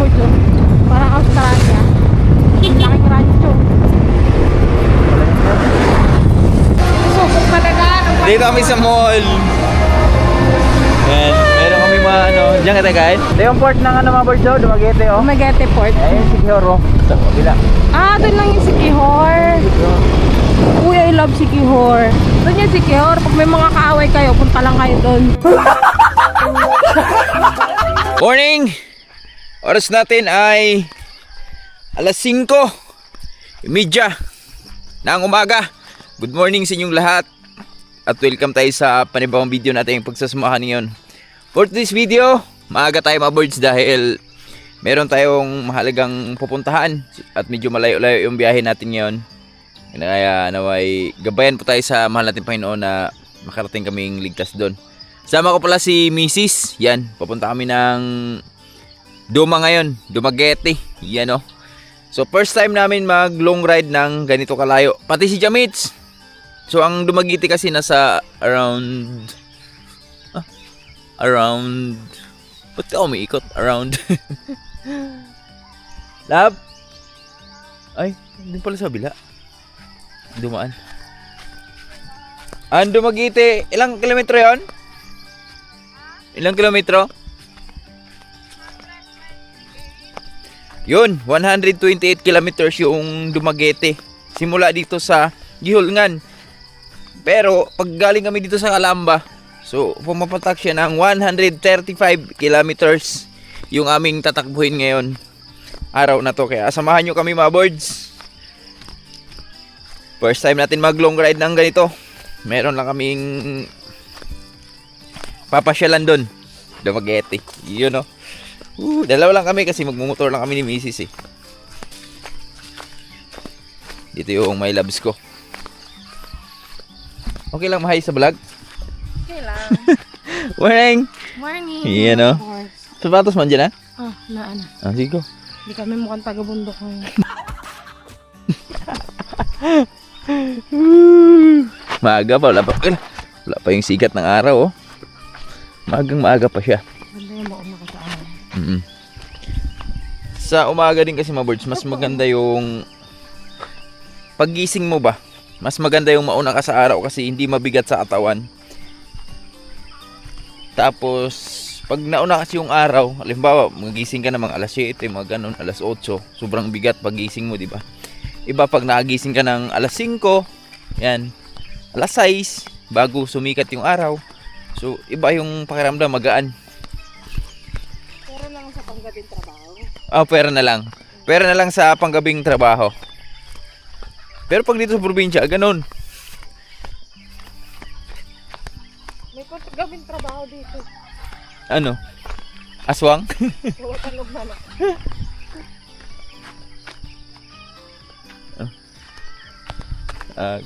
board doon. Parang Australia. Laking rancho. Susubok talaga. Dito kami sa mall. Yan, meron kami mga ano, diyan ka tagay. Ito yung port ng ano mga birds daw, Dumaguete oh. Dumaguete Port. Ayun, Sikihor oh. Sa kabila. Ah, doon lang yung Sikihor. Uy, I love Sikihor. Doon yung Sikihor. Pag may mga kaaway kayo, punta lang kayo doon. Morning! Oras natin ay alas 5:30 ng umaga. Good morning sa inyong lahat. At welcome tayo sa panibawang video natin yung pagsasamahan ngayon. For this video, maaga tayo mga birds dahil meron tayong mahalagang pupuntahan at medyo malayo-layo yung biyahe natin ngayon. Kaya naway gabayan po tayo sa mahal natin Panginoon na makarating kaming ligtas doon. Sama ko pala si Mrs. Yan, papunta kami ng Duma ngayon, Dumaguete. Yan o. So first time namin mag long ride ng ganito kalayo. Pati si Jamits. So ang Dumaguete kasi nasa around ba't ka umiikot? Around Lab? Ay, hindi pala sa bila. Dumaan. Ang Dumaguete, ilang kilometro yon? Ilang kilometro? Yun, 128 kilometers yung Dumaguete. Simula dito sa Gihulngan. Pero pag galing kami dito sa Calamba, so pumapatak siya ng 135 kilometers yung aming tatakbuhin ngayon. Araw na to, kaya samahan nyo kami mga birds. First time natin mag long ride ng ganito. Meron lang kaming papasyalan doon, Dumaguete. Yun o. Dalawa lang kami kasi magmumotor lang kami ni Mrs. eh. Dito yung my loves ko. Okay lang mahay sa vlog? Okay lang. Morning! Morning. Yan o. Sapatos man dyan ha? Ah, na. Ah, sige ko. Hindi kami mukhang taga-bundok ngayon. Maaga pa, wala pa yung sigat ng araw oh. Maaga pa siya. Ganda yung mauna ka sa amin. Sa umaga din kasi mga birds, mas maganda yung paggising mo ba? Mas maganda yung mauna ka sa araw kasi hindi mabigat sa katawan. Tapos pag nauna kasi yung araw, halimbawa magising ka namang alas 7, mga ganun, alas 8, sobrang bigat paggising mo, di ba? Iba pag nagising ka ng alas 5, yan, alas 6, bago sumikat yung araw. So iba yung pakiramdam, magaan. Pero lang sa panggabing trabaho. Ah, pera na lang. Pera na lang sa panggabing trabaho. Pero pag dito sa probinsya, ganun. May panggabing trabaho dito. Ano? Aswang? Huwag tanog na lang.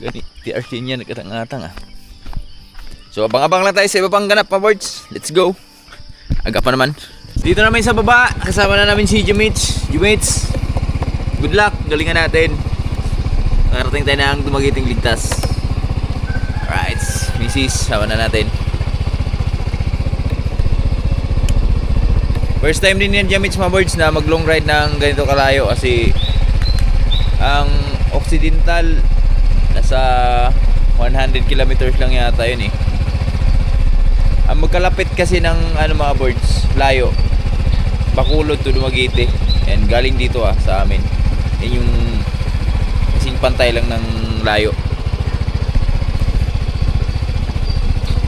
Gani, TRC niya nagkatang-atang ah. So abang-abang lang tayo sa iba pang ganap pa birds. Let's go. Aga pa naman. Dito namin sa baba, kasama na namin si Jamits. Jamits, good luck, galingan natin. Nakarating tayo ng Dumagueting ligtas. Alright, Mrs. sama na natin. First time din yan Jamits mga birds na mag long ride ng ganito kalayo kasi ang Occidental nasa 100 kilometers lang yata yun eh. Ang magkalapit kasi ng ano mga birds, layo, Bacolod to Dumaguete. And galing dito sa amin. Yan yung kasing pantay lang ng layo.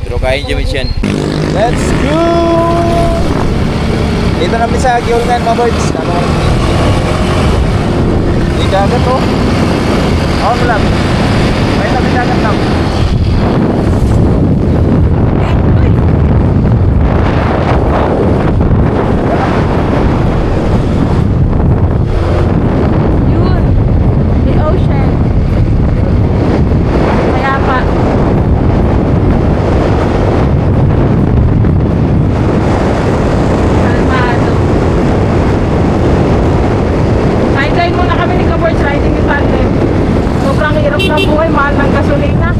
Pero kaya nyo yan. Let's go! Dito namin sa Gihulngan mga birds. May dagat oh. Ako lang. May tabi dagat lang. Yun. The ocean. Kaya pa. Kalmado. Sideline muna kami ni Kaboy, riding in tandem. Sobrang hirap na buhay, mahal ng gasolina.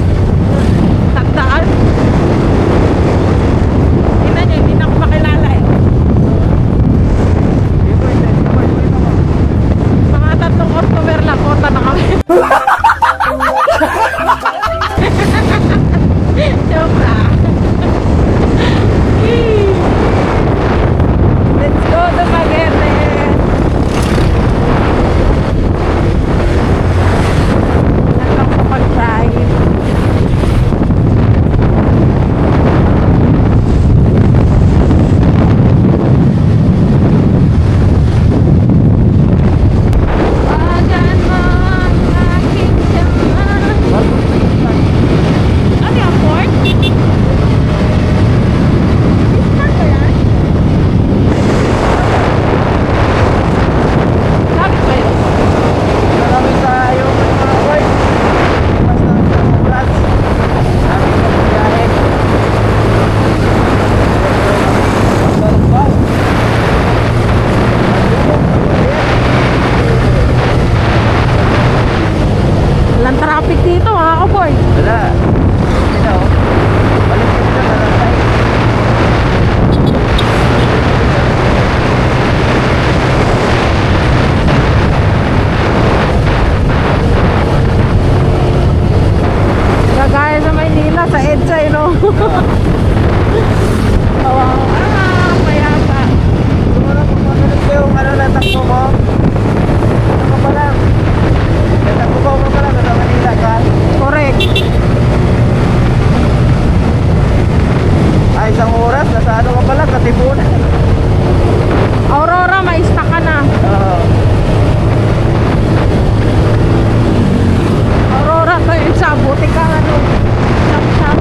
Aurora, maista ka na. Aurora to yung sa buti ka ano. Siyam-siyam.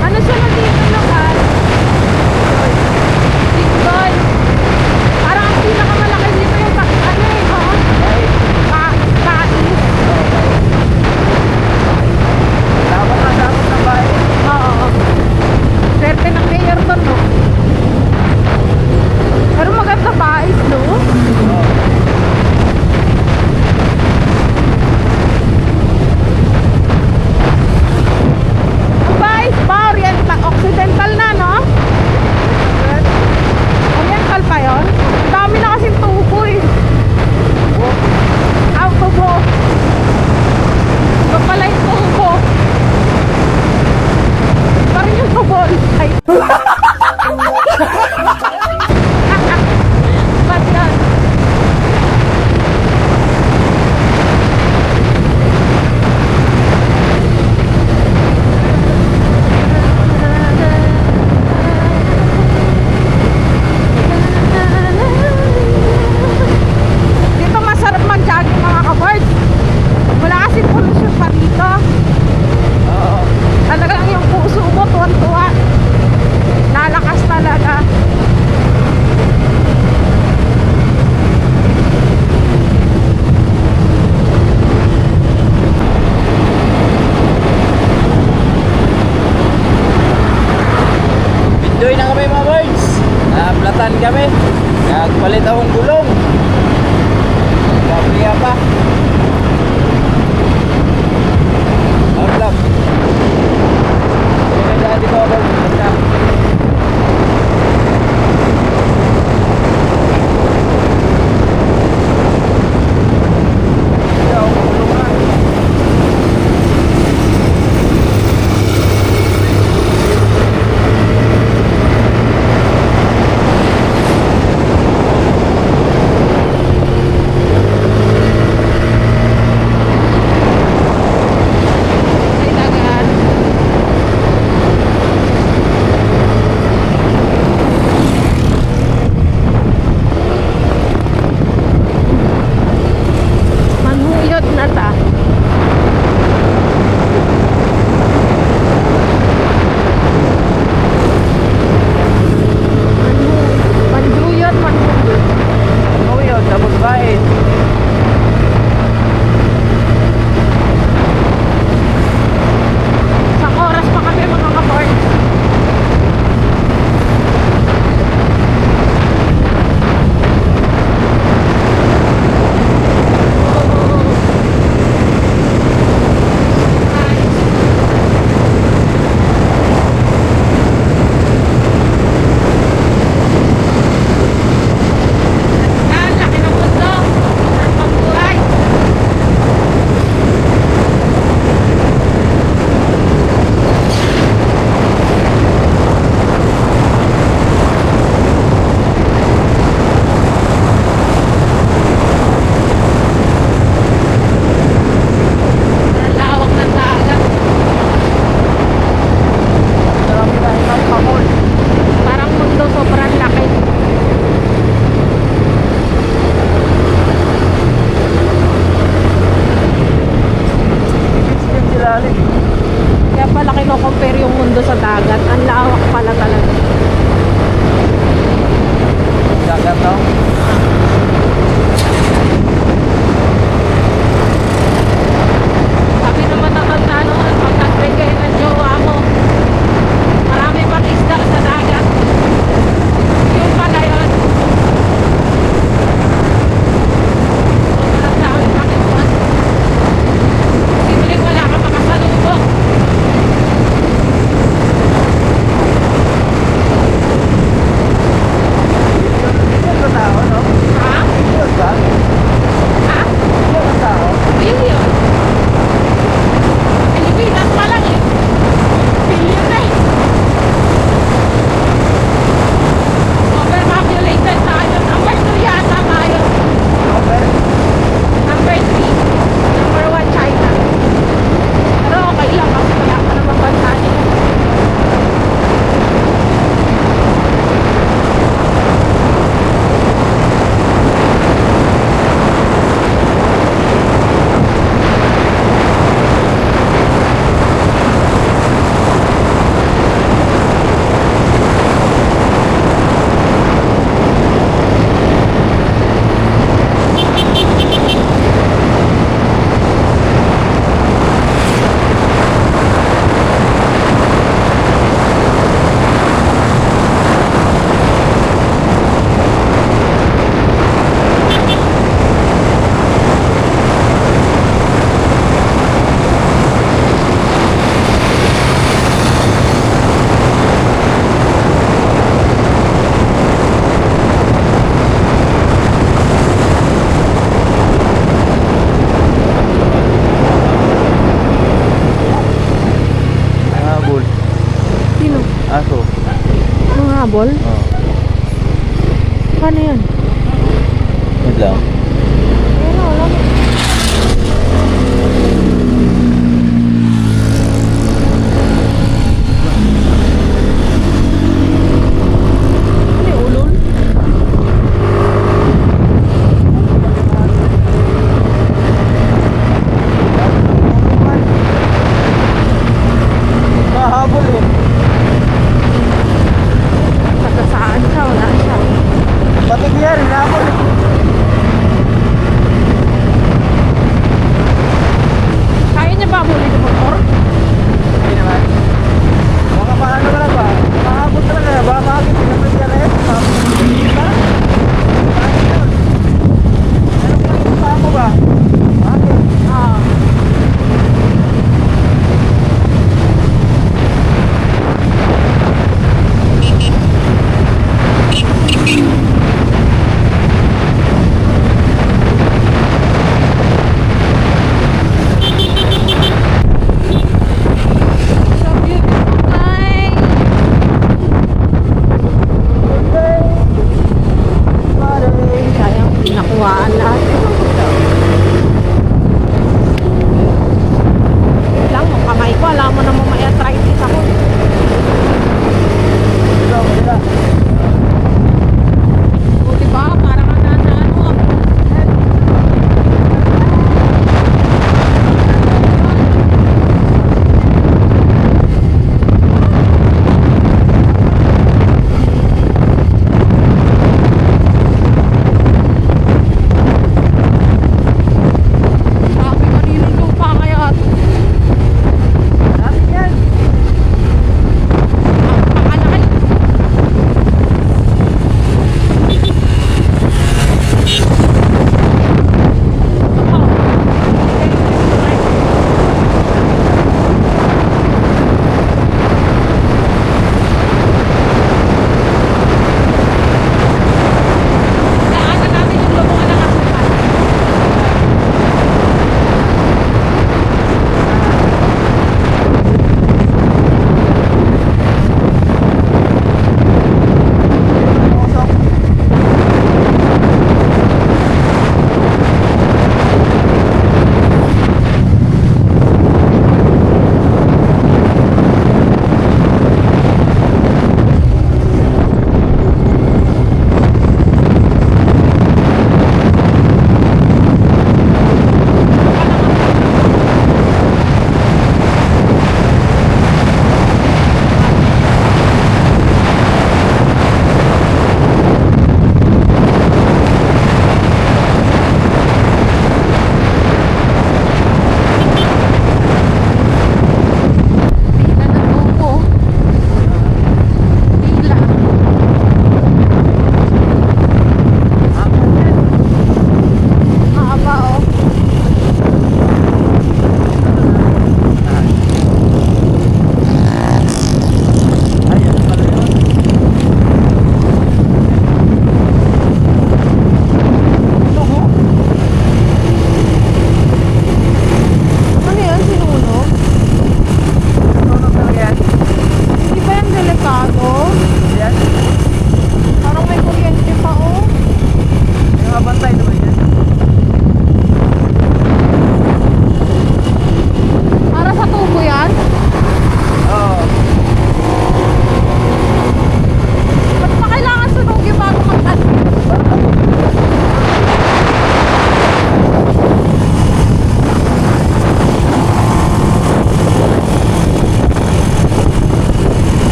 Ano sunod dito lokal? Tikdoy. Parang ang pinakamalaki dito yung ano eh, oh. Kais. Dapat na bahay. Oo. Swerte ng mayor doon, no? Ano yan? Wait lang. Ayun na, wala. Ano yung ulol? Mahabol eh. Taga saan siya? Wala siya. Patig yan, hinabol eh.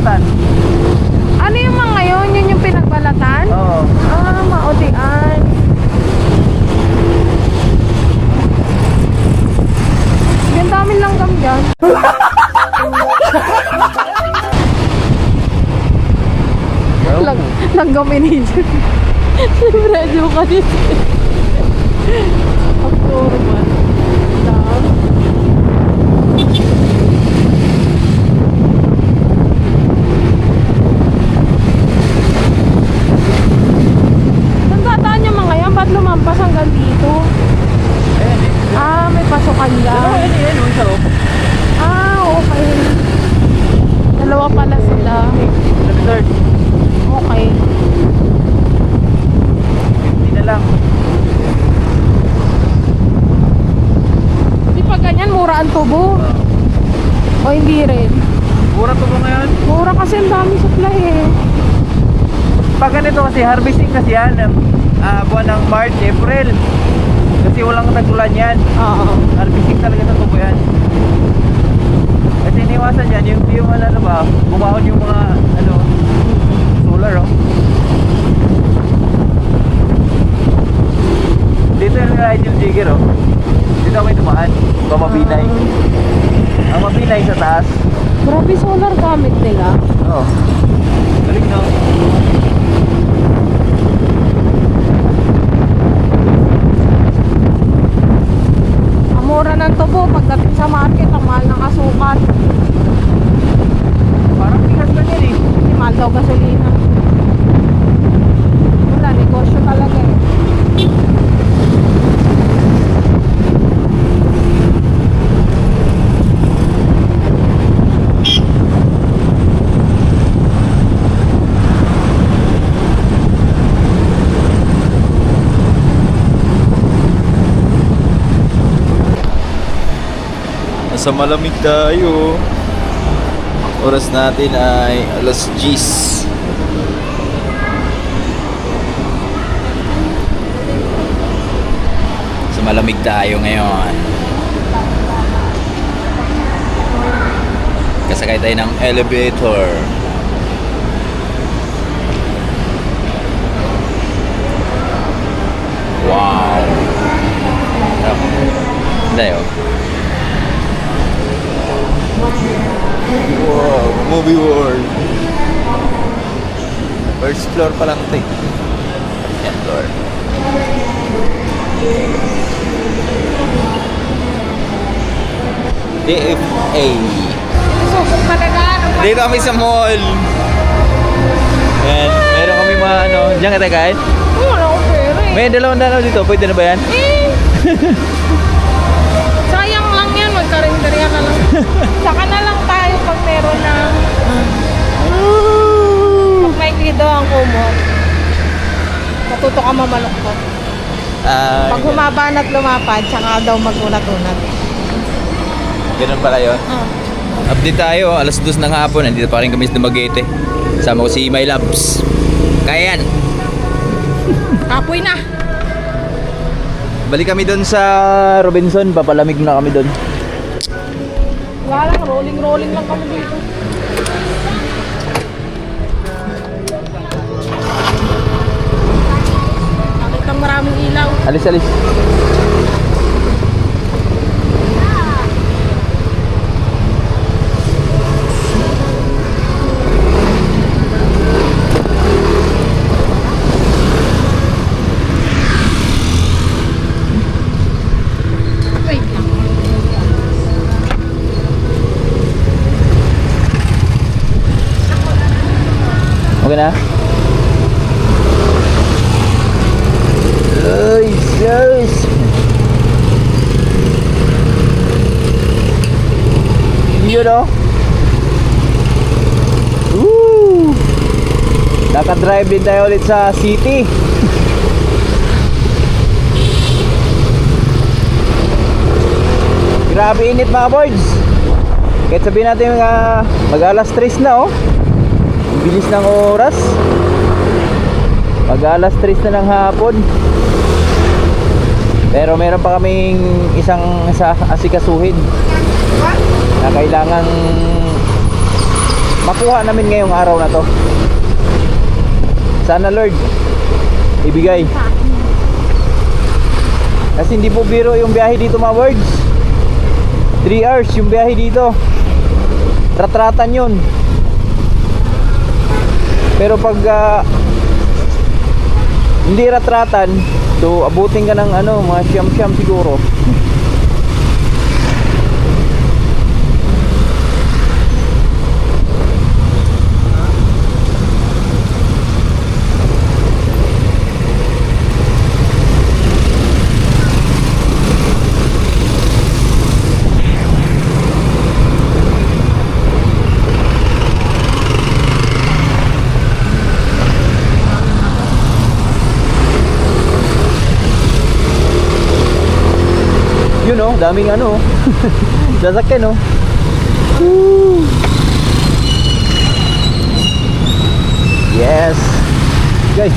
balatan. Ano yung mga yun? Yun yung pinagbalatan? Oo. Ah, maudian. Yung daming langgam dyan. Langgam manager. Radyo ka dito. Abnormal. Lang. Saan dadaan yung mga yan? Ba't lumampas hanggang dito? Ayan eh. Ah, may pasukan Dalawa lang. yan eh. Ano isa oh. Ah, okay. Dalawa pala sila. 3rd. Okay. 50 na lang. Di pa ganyan, mura ang tubo. O hindi rin. Mura to ba ngayon? Mura kasi ang dami supply eh. Pag ganito kasi harvesting kasi yan. Buwan ng March, April. Kasi walang tagulan yan. Oo. Harvesting talaga sa tubo yan. Kasi iniwasan yan, yung ano ba, bumahon yung mga ano, solar oh. Dito yung ideal jigger oh. Dito kami dumaan, Mabinay. Ang Mabinay sa taas. Grabe solar gamit nila. Oo. Galing no? Ang mura ng tubo pagdating sa market, ang mahal ng asukal. Parang tigas na yan eh. Hindi mahal daw gasolina. Wala, negosyo talaga eh. Nasa malamig tayo. Oras natin ay alas 10. Sa malamig tayo ngayon. Kasakay tayo ng elevator. Wow. Tayo. Wow, movie world. First floor pa lang ito eh. Yan floor. DFA. Subok talaga. Dito kami sa mall. Yan, meron kami mga ano. Diyan ka tayo kain? Wala akong pera eh. May dalawang dalaw dito. Pwede na ba yan? Sayang lang yan, magkarinderya ka lang. Saka na lang tayo pag meron na. Pag may klido ang kumot, matuto ka mamaluktot. Pag humaba na't lumapad, saka daw magunat-unat. Ganun pala yun. Update tayo, alas 2 ng hapon. Nandito pa rin kami sa Dumaguete. Sama ko si My Loves. Kaya yan. Kapoy na. Balik kami doon sa Robinson. Papalamig na kami doon. Wala lang, rolling lang kami dito. Nakita maraming ilaw. Alis, alis. Wait lang. Okay na? Yes. Yun o. Woo! Naka-drive din tayo ulit sa city. Grabe init mga boys. Kahit sabihin natin mag-alas 3 na oh. Bilis ng oras. Mag-alas 3 na ng hapon. Pero meron pa kaming isang asikasuhin na kailangan makukuha namin ngayong araw na to. Sana Lord ibigay. Kasi hindi po biro yung biyahe dito mga birds. 3 hours yung biyahe dito. Ratratan yun. Pero pag hindi ratratan, so abutin ka ng ano, mga siyam-siyam siguro. Yun oh, daming ano sasakyan oh. Woo! Yes guys.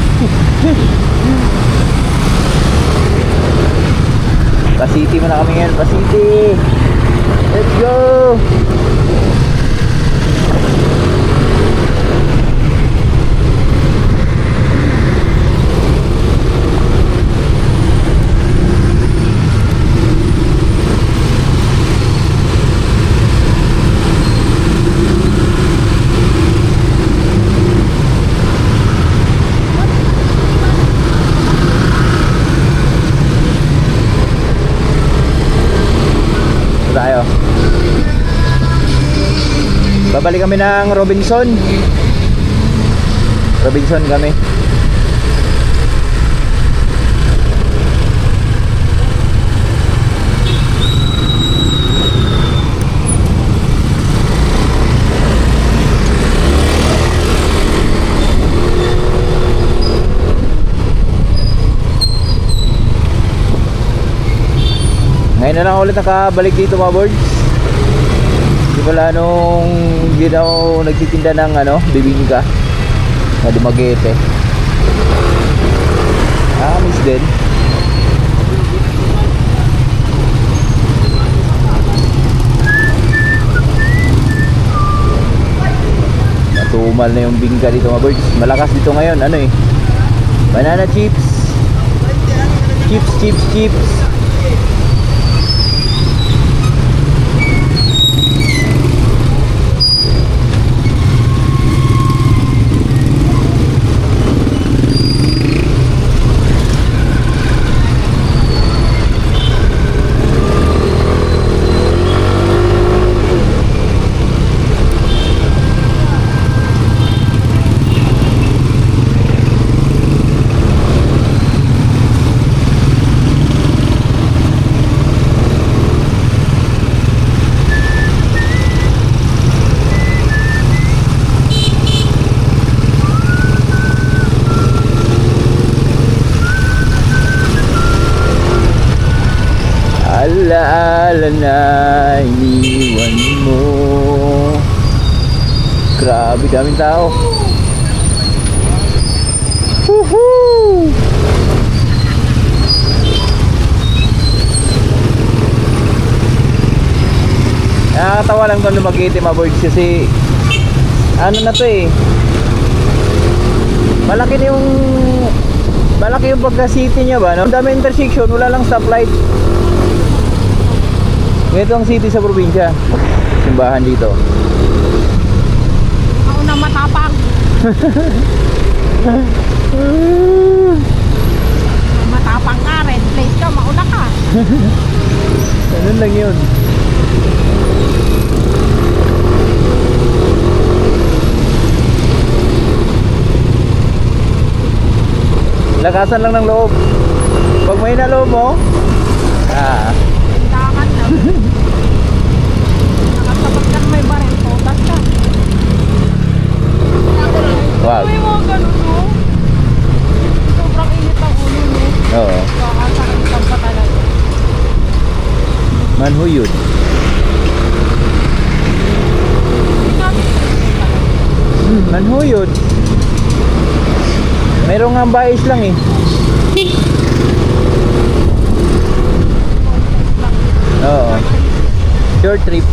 Pasiti mo na kami ngayon, Pasiti. Let's go. Tayo. Babalik kami ng Robinson. Robinson kami. Ngayon na lang ulit nakabalik dito mga birds. Hindi pala nung hindi na ako nagtitinda ng ano, bibingka na Dumaguete. Miss din. Natumal na yung bingka dito mga birds. Malakas dito ngayon, ano eh, banana chips. Chips. Alaala na iniwan mo. Grabe daming tao. Woohoo! Nakakatawa lang itong Dumaguete mga birds kasi ano na to eh, malaki yung pagka-city niya ba, no? Ang dami intersection, wala lang stoplight. Ito ang city sa probinsya. Simbahan dito. Ako na matapang. Matapang ka, red plate ka, mauna ka. Ganun lang yun. Lakasan lang ng loob. Pag may na loob mo, Tindakan lang. Nakatapat ka may baril, totas ka. wag. May mga ganun, no? Sobrang init ang ulo, no? Oo. Kakasakit ka pa talaga. Manhuyod. Manhuyod. Merong nga bais lang eh. Oo. Short trip.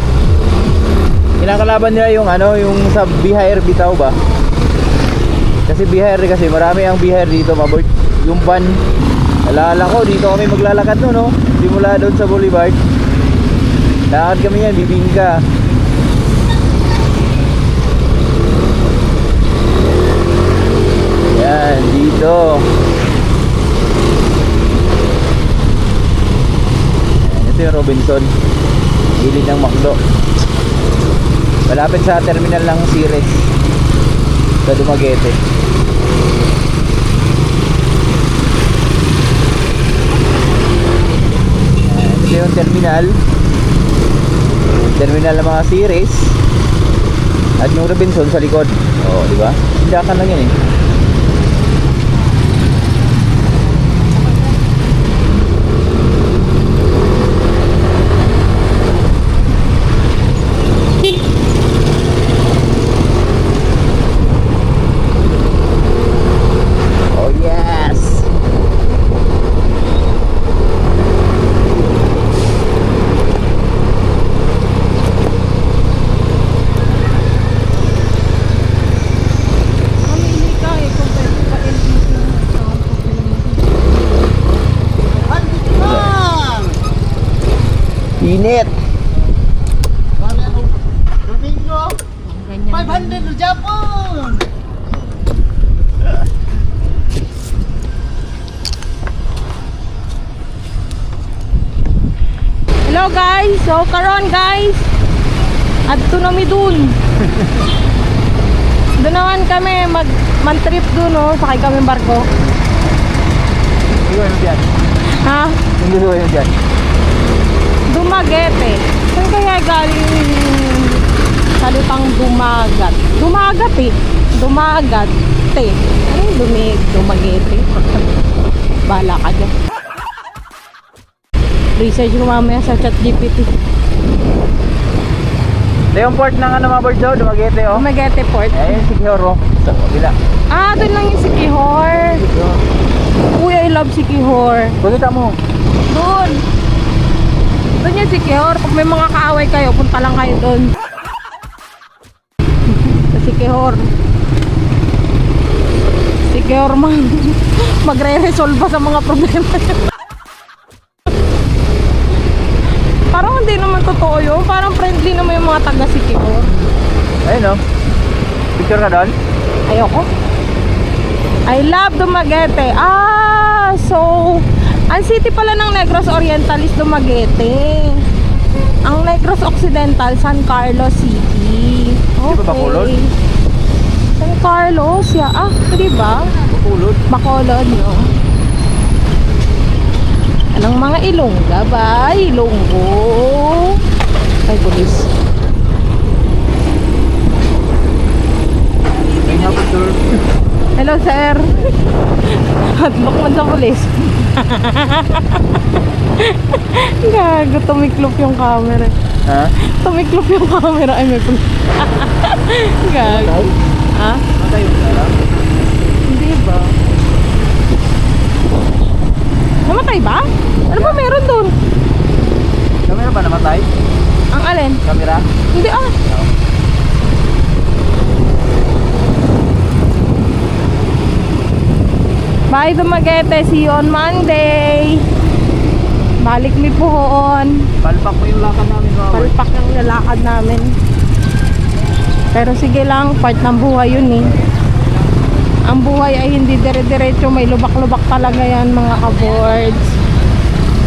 kinakalaban nila yung ano, yung sa BHR bitaw ba? Kasi BHR kasi marami ang BHR dito, mabot. Yung van, alala ko dito kami maglalakad no, no? Simula doon sa Boulevard. Lakad kami yan, bibingka. Yan, dito. Ito yung Robinson. Gilid ng McDo. Malapit sa terminal ng Ceres sa Dumaguete. Ito yung terminal ng mga Ceres at yung Robinson sa likod. Oo, di ba? Hindakan lang yan eh. Oh yes. Mamili ka eh kung pwede pa LPG sa Init. Domingo, ganyan. 500 no Japon. Hello guys, so karon guys, adto na mi dun. Doon naman kami man-trip dun, no? Sakay kami barko. Ikaw yung dyan. Ha? Hindi ko yung dyan. Dumaguete. Saan kaya galing salitang dumagat? Dumagat eh. Dumagat. Ano yung Dumaguete? Bahala ka dyan. Research ko mamaya sa ChatGPT. Ito yung port ng ano mga birds daw, Dumaguete oh. Dumaguete Port. Ayun si Kihoro. Sa kabila. Ah, doon lang yung Siquijor. Uy, I love Siquijor. Pagkita mo. Doon. Doon yung Siquijor. Pag may mga kaaway kayo, punta lang kayo doon. Sa Siquijor. Siquijor magre-resolve sa mga problema. Parang hindi naman totoo yun. Parang friendly naman yung mga taga Siquijor. Ayun oh. Picture ka doon? Ayoko. I love Dumaguete. Ah, so ang city pala ng Negros Oriental is Dumaguete. Ang Negros Occidental, San Carlos City. Di ba Bacolod? San Carlos, ya. Ah, di ba? Bacolod. Bacolod, no? Anong mga Ilongga ba? Ilonggo. Ay, pulis. May hapon sir. Hello, sir. Hadlok man sa pulis. Gago, tumiklop yung camera. Ha? Tumiklop yung camera. Ay, may pulis. Gago. Ha? Matay yung sarap. Hindi ba? Namatay ba? Ano ba meron doon? Kamera ba namatay? Ang alin? Kamera? Hindi ah. Bye Dumaguete. See you on Monday. Balik mi puhoon. Palpak mo yung lakad namin mga birds. Palpak yung lalakad namin. Pero sige lang, part ng buhay yun eh. Ang buhay ay hindi dire-diretso, may lubak-lubak talaga yan mga ka-boards.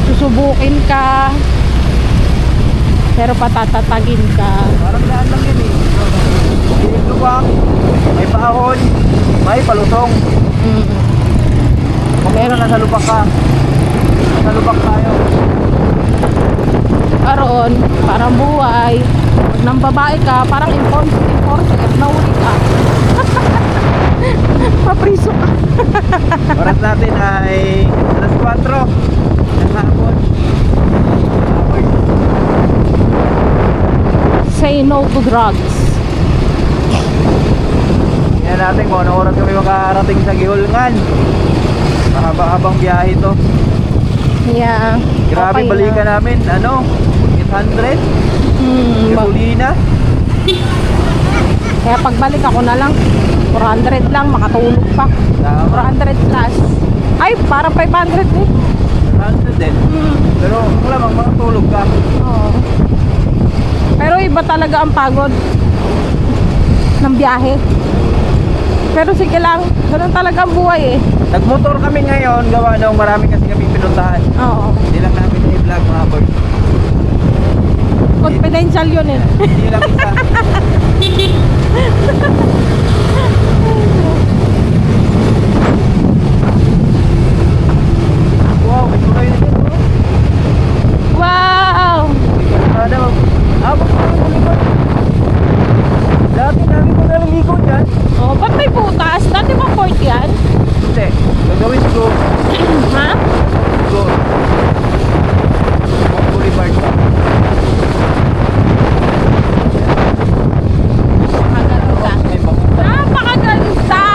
Susubukin ka, pero patatatagin ka. Parang daan lang yun eh. May lubak, may paahon, may palusong. Kung meron nasa lubak ka, nasa lubak tayo. Karoon, parang buhay. Pag nang babae ka, parang enforcer, nahuli ka. Papriso ka. Oras natin ay alas 4 ng hapon. Say no to drugs. Tingnan natin kung anong oras kami makarating sa Gihulngan. Mahaba-habang biyahe to. Yeah. Grabe okay balikan namin, ano, 800? Gasolina. Kaya pagbalik ako na lang, 400 lang, makatulog pa. 400 plus. Ay, parang 500 eh. 100 din. Pero wala bang makatulog ka. Oo. Pero iba talaga ang pagod ng biyahe. Pero sige lang, ganun talaga ang buhay eh. Nagmotor kami ngayon, gawa nung marami kasi kami pinuntahan. Oo. Hindi lang namin i-vlog mga boy. Confidential yun eh. Hindi lang isa. Wow, may tulay na dito. Wow! Ada, abot ko yung likod. Dati namin ko nalang likod yan. Oh, ba't may butas? Dati ba port yan? Hindi, gagawin ko. Ha? Go. Boulevard pa. Napakaganda. May bango. Napakaganda!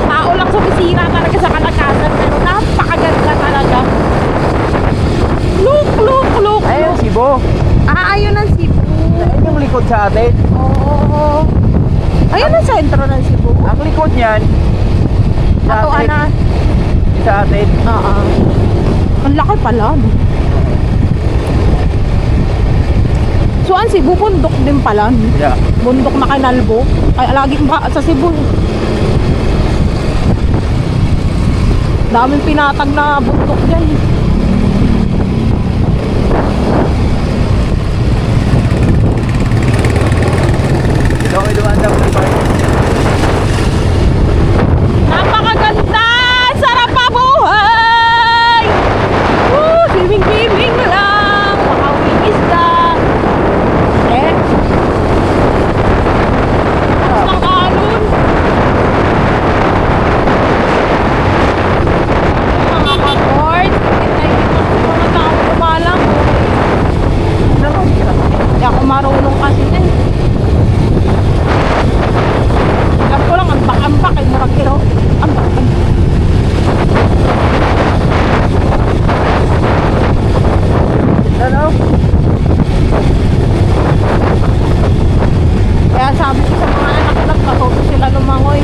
Tao lang sa bisira talaga sa kalakasan, pero napakaganda talaga. Look, look, look, Ayun, look. Cebu. Ah, ayun ang Cebu. Ayun yung likod sa atin. Oo. Ayun ang sentro ng Cebu. Ang likod niyan, sa Ato, atin. ana. Sa atin. Oo. Ang laki pala. No? So, ang Cebu, bundok din pala. No? Yeah. Bundok na Kinalbo. Ay, laging ba sa Cebu. Daming pinatag na bundok dyan. Dito ko dumaan sa Boulevard. Napakaganda! Sarap pa buhay! Swimming-swimming lang! Makawing isda! Eh? Tapos ng alon! Mga ka-board! Nakikita ko mga tao kumalang. Hindi ako marunong kasi yan. Alam ko lang, ambak-ambak ay murag iro. Ambak. Ano? Kaya sabi ko sa mga anak ko, nagpatuto sila lumangoy.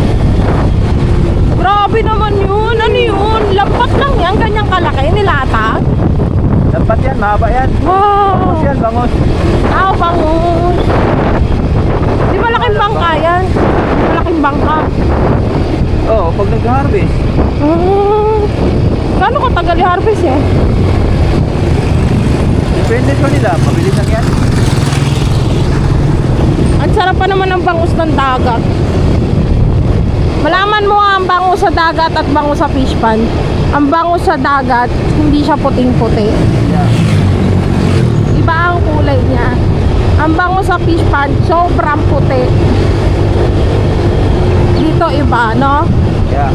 Grabe naman yun. Ano yun? Lampat lang yan. Ganyang kalaki. Nilatag. Dapat yan, mahaba yan. Wow. Bangos yan, bangos. Ah, bangus. Di malaking bangka yan. Di malaking bangka. Oo, pag nag-harvest. Gano'n katagal i-harvest eh? Depende sa nila, mabilis lang yan. Ang sarap pa naman ng bangus ng dagat. Malaman mo ang bangus sa dagat at bangus sa fish pond. Ang bangus sa dagat, hindi siya puting-puti. Yeah. Iba ang kulay niya. Ang bangus sa fish pond, sobrang puti. Dito iba, no? Yeah.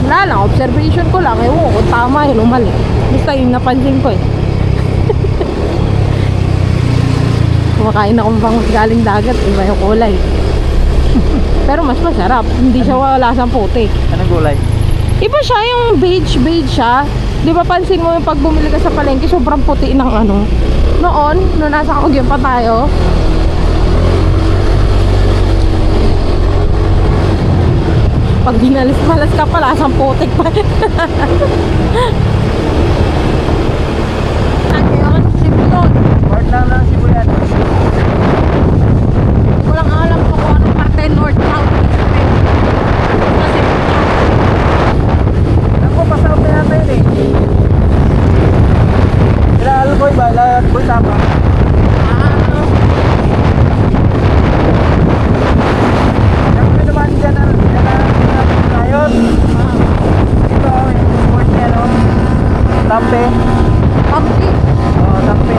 Wala lang, observation ko lang. Ewan ko kung tama yun o mali. Basta yung napansin ko eh. Kumakain akong bangus galing dagat, iba yung kulay. Pero mas masarap, hindi siya wala sa puti. Anong gulay? Iba siya, yung beige siya. Di ba pansin mo yung pag bumili ka sa palengke, sobrang puti ng ano. Noon, nung nasa Kagyan pa tayo, pag dinalis-malas ka pala, asang putik pa. Ano yun? Siblon. Port lang lang Cebu yan. Walang alam ko kung anong parte, north, south, east, west. Kasi Ako, pasawag na natin eh. Kailangan ko iba, lahat ko tama. Siyempre naman dyan na ngayon. Ito, yung sport niya, no? Tampe. Pampi. Oo, tampe.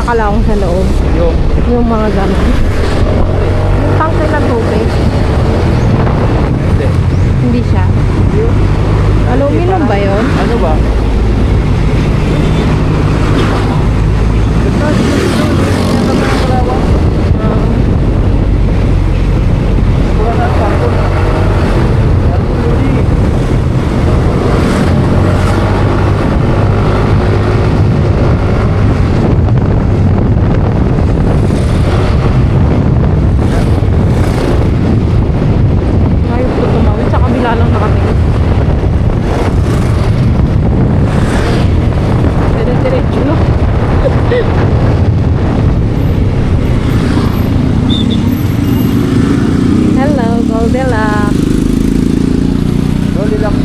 nakakalaong sa loob. Yung mga ganun. Yung tangke na tubig. Hindi siya. Aluminum ba yun? Ano ba? Ngayon po tumawid. Sa kabila lang nakatingin. Dire-diretso no? Hello, Goldilocks. Loli lang.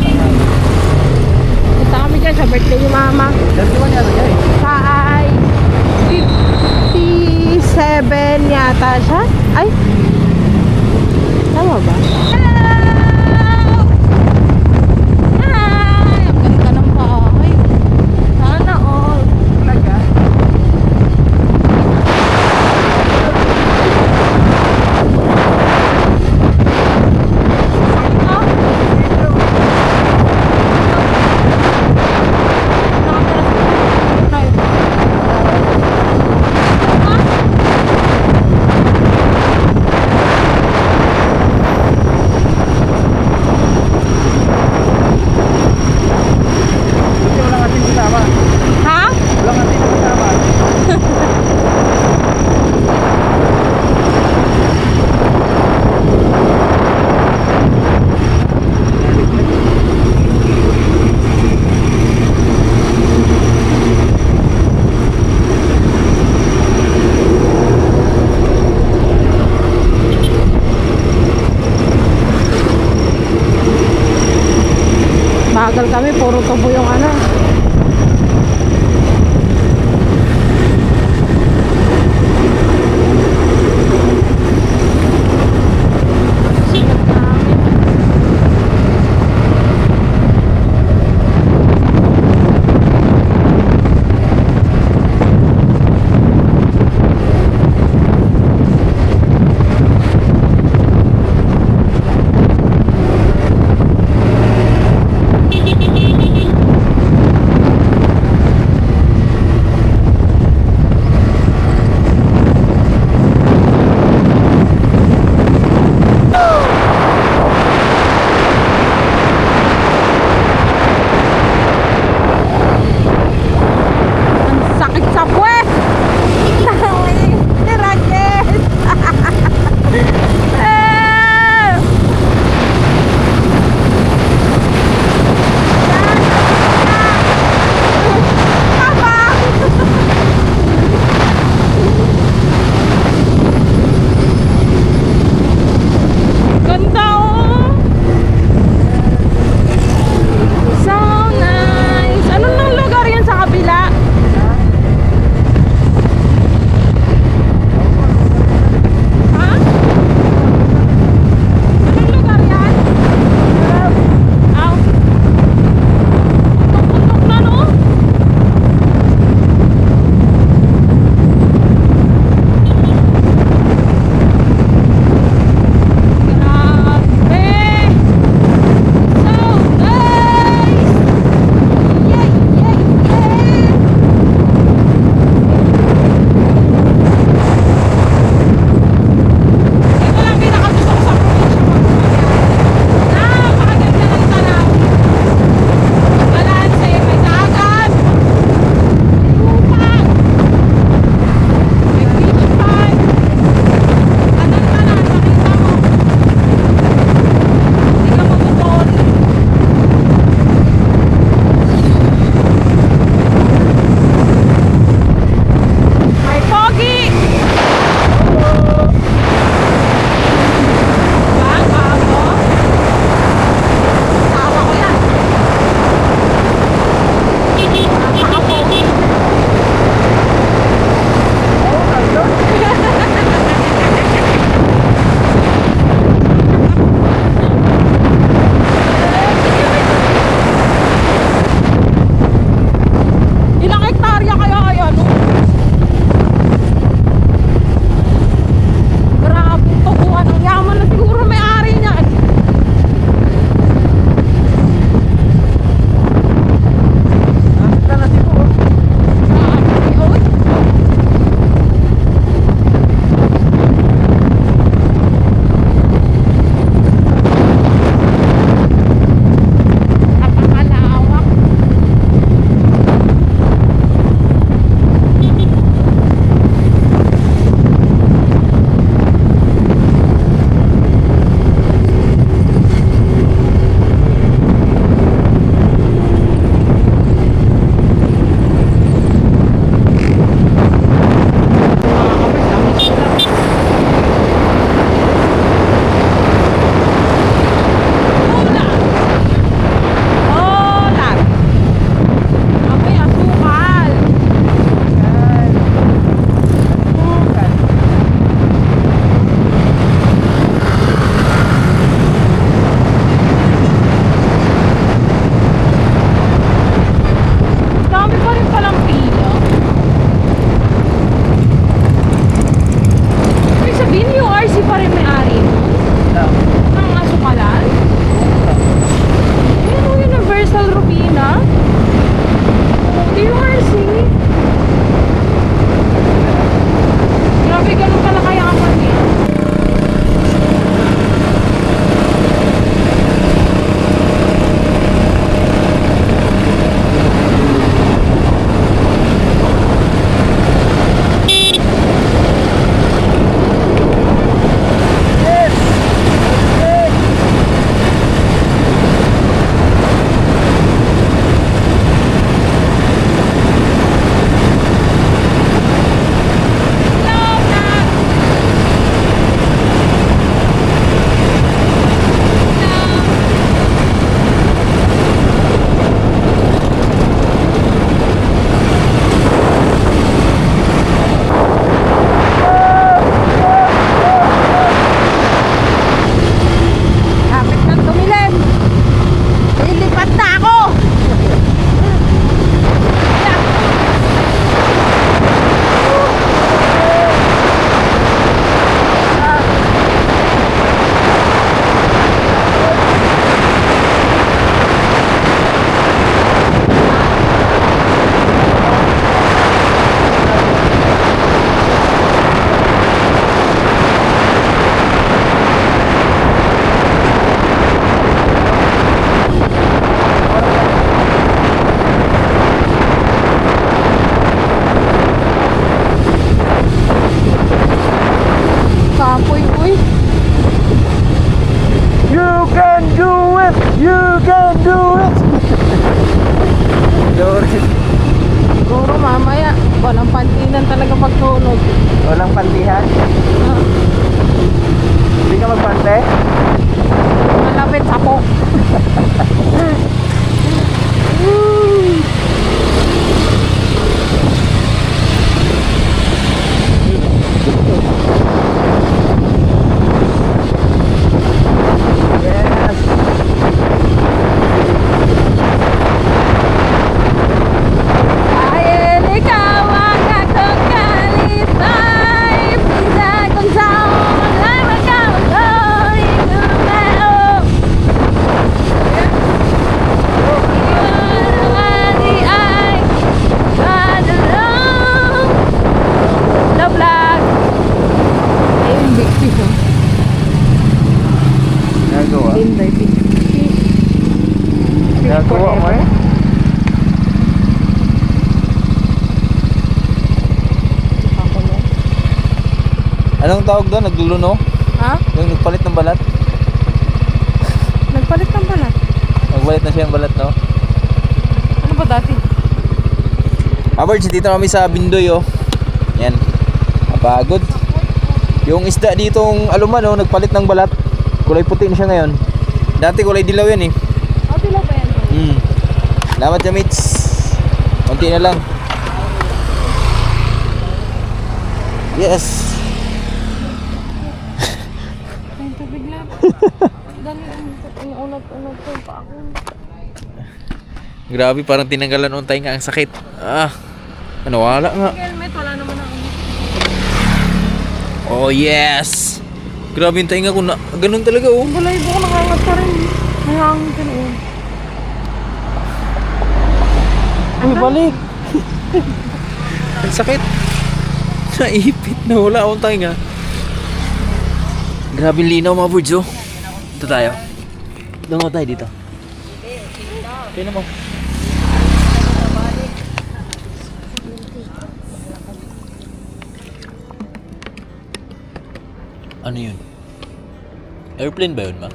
Punta kami dyan sa birthday ni Mama. Dati ba niya rin? Sa ay 57 yata siya. Ay, tama ba? Hi! Ang ganda ng bahay. Sana all. Talaga? Hindi pa rin may-ari mo? Ang asukalan? Ayun o, Universal Rupina. DRC. Grabe, ganun pala kaya kapan niya. Kapit ng tumilim. Lilipat na ako. Kapoy, uy. You can do it! You can do it! Siguro mamaya, walang pantinan talaga pagtulog. Walang pantihan? Ah, Hindi ka magpante? malapit sa po. Yes! Dahil ikaw ang akong kalipay, pinsa kung saan ay magkakaroon lumeo. Iwan ay padalong na vlog. Ayun, big fish oh. Nagawa? Linday, big fish. Fish Nagawa mo forever. eh? Pakulong. Anong tawag doon? Nagluluno? Ha? Yung nagpalit ng balat? Nagpalit ng balat. Nagpalit na siya ng balat, no? Ano ba dati? Average, dito kami sa Bindoy, oh. Yan. Napagod. Yung isda ditong aluman, oh, nagpalit ng balat. Kulay puti na siya ngayon. Dati kulay dilaw yan, eh. Oh, dilaw ba yan? Salamat, Jamits. Konti na lang. Yes. Ayun, tubig lang. Dali, ang unat-unat ko pa ako. Grabe, parang tinanggalan untay nga ang sakit. Ano, wala nga. Helmet, wala naman ako. Oh, yes. Grabe yung tainga ko na. Ganun talaga, oh. Balay ko nakangat pa rin. Nahangin ka na yun. Uy, balik. Ang sakit. Naipit na wala akong tainga. Grabe linaw mga birds, oh. Ito tayo. Doon tayo dito. Tingnan mo. Ano yun? Airplane ba yun, ma?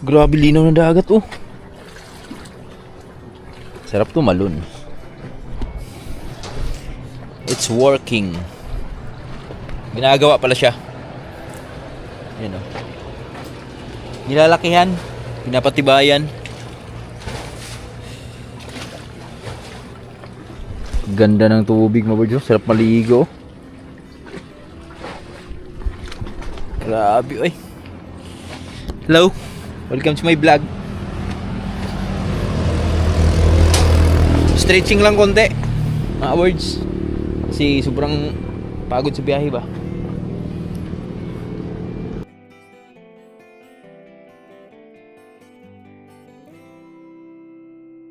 Grabe linaw ng dagat, oh. Sarap tumalon. It's working. Ginagawa pala siya. Yan, oh. Nilalakihan, pinapatibayan. Ganda ng tubig, mga birds. Sarap maligo. Grabe, oy. Hello. Welcome to my vlog. Stretching lang konti. Mga words. Kasi sobrang pagod sa biyahe ba.